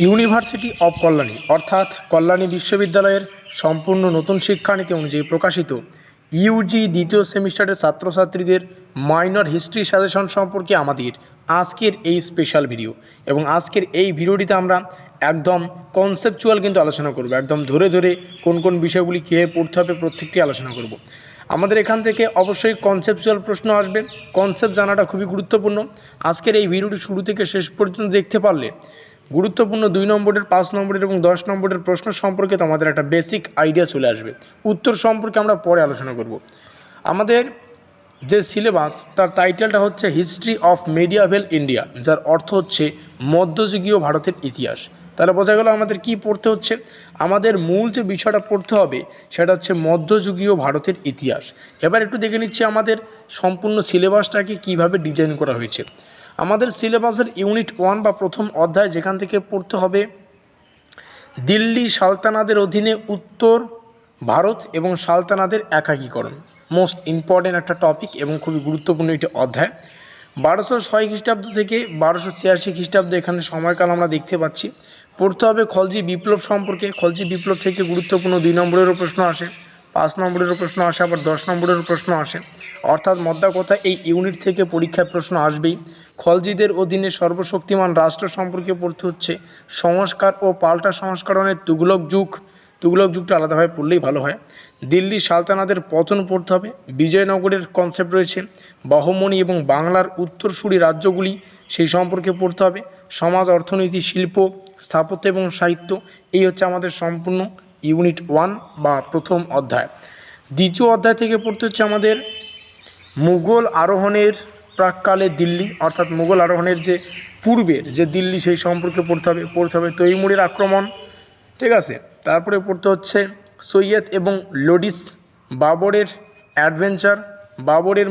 University of Kalyani অর্থাৎ কল্যাণী বিশ্ববিদ্যালয়ের সম্পূর্ণ নতুন শিক্ষানীতি অনুযায়ী প্রকাশিত ইউজি দ্বিতীয় সেমিস্টারের ছাত্রছাত্রীদের মাইনর হিস্ট্রি সাজেশন সম্পর্কে আমাদের আজকের এই স্পেশাল ভিডিও। এবং আজকের এই ভিডিওটিতে আমরা একদম কনসেপচুয়াল কিন্তু আলোচনা করব, একদম ধরে ধরে কোন কোন বিষয়গুলি কীভাবে পড়তে হবে প্রত্যেকটি আলোচনা করব। আমাদের এখান থেকে অবশ্যই কনসেপচুয়াল প্রশ্ন আসবে, কনসেপ্ট জানাটা খুবই গুরুত্বপূর্ণ। আজকের এই ভিডিওটি শুরু থেকে শেষ পর্যন্ত দেখতে পারলে গুরুত্বপূর্ণ 2 নম্বরের, 5 নম্বরের এবং 10 নম্বরের প্রশ্ন সম্পর্কে তোমাদের একটা বেসিক আইডিয়া চলে আসবে। উত্তর সম্পর্কে আমরা পরে আলোচনা করব। আমাদের যে সিলেবাস তার টাইটেলটা হচ্ছে হিস্ট্রি অফ মেডিয়াভেল ইন্ডিয়া, যার অর্থ হচ্ছে মধ্যযুগীয় ভারতের ইতিহাস। তাহলে বোঝা গেল আমাদের কি পড়তে হচ্ছে। আমাদের মূল যে বিষয়টা পড়তে হবে সেটা হচ্ছে মধ্যযুগীয় ভারতের ইতিহাস। এবার একটু দেখে নিচ্ছি আমাদের সম্পূর্ণ সিলেবাসটাকে কিভাবে ডিজাইন করা হয়েছে। আমাদের সিলেবাসের ইউনিট 1 বা প্রথম অধ্যায় যেখান থেকে পড়তে হবে দিল্লি সালতানাতের অধীনে উত্তর ভারত এবং সালতানাতের একাকীকরণ। মোস্ট ইম্পর্টেন্ট একটা টপিক এবং খুবই গুরুত্বপূর্ণ একটি অধ্যায়। 1206 খ্রিস্টাব্দ থেকে 1286 খ্রিস্টাব্দ এখানে সময়কাল আমরা দেখতে পাচ্ছি। পড়তে হবে খলজি বিপ্লব সম্পর্কে। খলজি বিপ্লব থেকে গুরুত্বপূর্ণ 2 নম্বরেরও প্রশ্ন আসে, 5 নম্বরেরও প্রশ্ন আসে, আবার 10 নম্বরেরও প্রশ্ন আসে। অর্থাৎ মোদ্দা কথা এই ইউনিট থেকে পরীক্ষায় প্রশ্ন আসবেই। খলজিদের অধীনে সর্বশক্তিমান রাষ্ট্র সম্পর্কে পড়তে হচ্ছে। সংস্কার ও পাল্টা সংস্করণের তুগলক যুগটা আলাদাভাবে পড়লেই ভালো হয়। দিল্লি সালতানাতের পতন পড়তে হবে। বিজয়নগরের কনসেপ্ট রয়েছে। বাহমনি এবং বাংলার উত্তরসূরি রাজ্যগুলি সেই সম্পর্কে পড়তে হবে। সমাজ, অর্থনীতি, শিল্প, স্থাপত্য এবং সাহিত্য, এই হচ্ছে আমাদের সম্পূর্ণ ইউনিট 1 বা প্রথম অধ্যায়। দ্বিতীয় অধ্যায় থেকে পড়তে হচ্ছে আমাদের মুঘল আরোহণের প্রাককালে দিল্লি, অর্থাৎ মুঘল আরোহণের যে পূর্বের যে দিল্লি সেই সম্পর্কে পড়তে হবে তৈমুরের আক্রমণ, ঠিক আছে। তারপরে পড়তে হচ্ছে সৈয়দ এবং লোডিস, বাবরের অ্যাডভেঞ্চার, বাবরের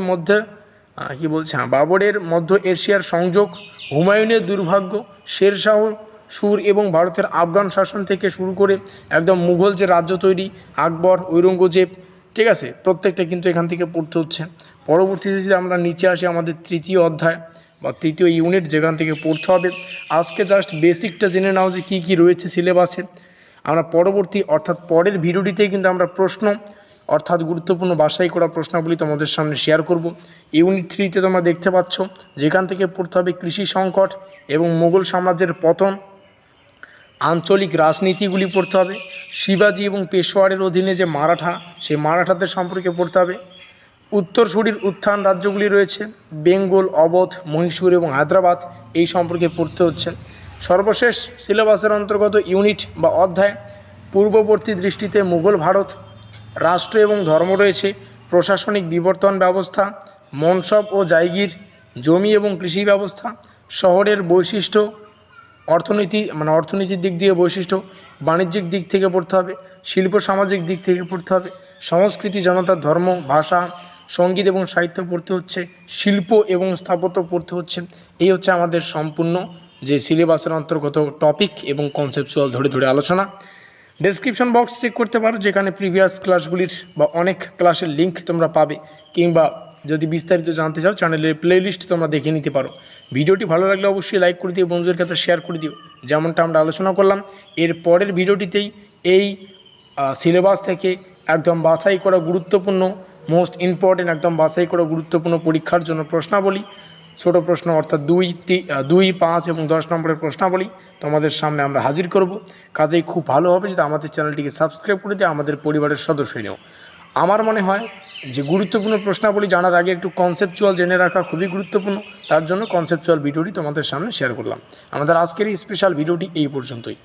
মধ্য এশিয়ার সংযোগ, হুমায়ুনের দুর্ভাগ্য, শেরশাহ সুর এবং ভারতের আফগান শাসন থেকে শুরু করে একদম মুঘল যে রাজ্য তৈরি, আকবর, ঔরঙ্গজেব, ঠিক আছে, প্রত্যেকটা কিন্তু এখান থেকে পড়তে হচ্ছে। পরবর্তীতে যদি আমরা নিচে আসি আমাদের তৃতীয় অধ্যায় বা তৃতীয় ইউনিট যেখান থেকে পড়তে হবে। আজকে জাস্ট বেসিকটা জেনে নাও যে কী কী রয়েছে সিলেবাসে। আমরা পরবর্তী অর্থাৎ পরের ভিডিওটিতেই কিন্তু আমরা প্রশ্ন অর্থাৎ গুরুত্বপূর্ণ বাছাই করা প্রশ্নাবলী তোমাদের সামনে শেয়ার করব। ইউনিট 3তে তোমরা দেখতে পাচ্ছ যেখান থেকে পড়তে হবে কৃষি সংকট এবং মুঘল সাম্রাজ্যের পতন, আঞ্চলিক রাজনীতিগুলি পড়তে হবে। শিবাজি এবং পেশোয়ারের অধীনে যে মারাঠা, সেই মারাঠাদের সম্পর্কে পড়তে হবে। উত্তরসূরির উত্থান রাজ্যগুলি রয়েছে, বেঙ্গল, অবধ, মহীশূর এবং হায়দ্রাবাদ, এই সম্পর্কে পড়তে হচ্ছে। সর্বশেষ সিলেবাসের অন্তর্গত ইউনিট বা অধ্যায় পূর্ববর্তী দৃষ্টিতে মুঘল ভারত, রাষ্ট্র এবং ধর্ম রয়েছে, প্রশাসনিক বিবর্তন ব্যবস্থা, মনসব ও জায়গির, জমি এবং কৃষি ব্যবস্থা, শহরের বৈশিষ্ট্য, অর্থনীতির দিক দিয়ে বৈশিষ্ট্য, বাণিজ্যিক দিক থেকে পড়তে হবে, শিল্প সামাজিক দিক থেকে পড়তে হবে, সংস্কৃতি, জনতার ধর্ম, ভাষা, সঙ্গীত এবং সাহিত্য পড়তে হচ্ছে, শিল্প এবং স্থাপত্য পড়তে হচ্ছে। এই হচ্ছে আমাদের সম্পূর্ণ যে সিলেবাসের অন্তর্গত টপিক এবং কনসেপচুয়াল ধরে ধরে আলোচনা। ডেসক্রিপশন বক্স চেক করতে পারো, যেখানে প্রিভিয়াস ক্লাসগুলির বা অনেক ক্লাসের লিঙ্ক তোমরা পাবে, কিংবা যদি বিস্তারিত জানতে চাও চ্যানেলের প্লেলিস্ট তোমরা দেখে নিতে পারো। ভিডিওটি ভালো লাগলে অবশ্যই লাইক করে দিও, বন্ধুদের কাছে শেয়ার করে দিও। যেমনটা আমরা আলোচনা করলাম, এর পরের ভিডিওটিতেই এই সিলেবাস থেকে একদম বাছাই করা গুরুত্বপূর্ণ, মোস্ট ইম্পর্টেন্ট, একদম বাছাই করা গুরুত্বপূর্ণ পরীক্ষার জন্য প্রশ্নাবলী, ছোট প্রশ্ন অর্থাৎ 2, 5 এবং 10 নম্বরের প্রশ্নাবলী তোমাদের সামনে আমরা হাজির করব। কাজেই খুব ভালো হবে যদি আমাদের চ্যানেলটিকে সাবস্ক্রাইব করে দিয়ে আমাদের পরিবারের সদস্য নেও। আমার মনে হয় যে গুরুত্বপূর্ণ প্রশ্নাবলী জানার আগে একটু কনসেপচুয়াল জেনে রাখা খুবই গুরুত্বপূর্ণ, তার জন্য কনসেপচুয়াল ভিডিওটি তোমাদের সামনে শেয়ার করলাম। আমাদের আজকের এই স্পেশাল ভিডিওটি এই পর্যন্তই।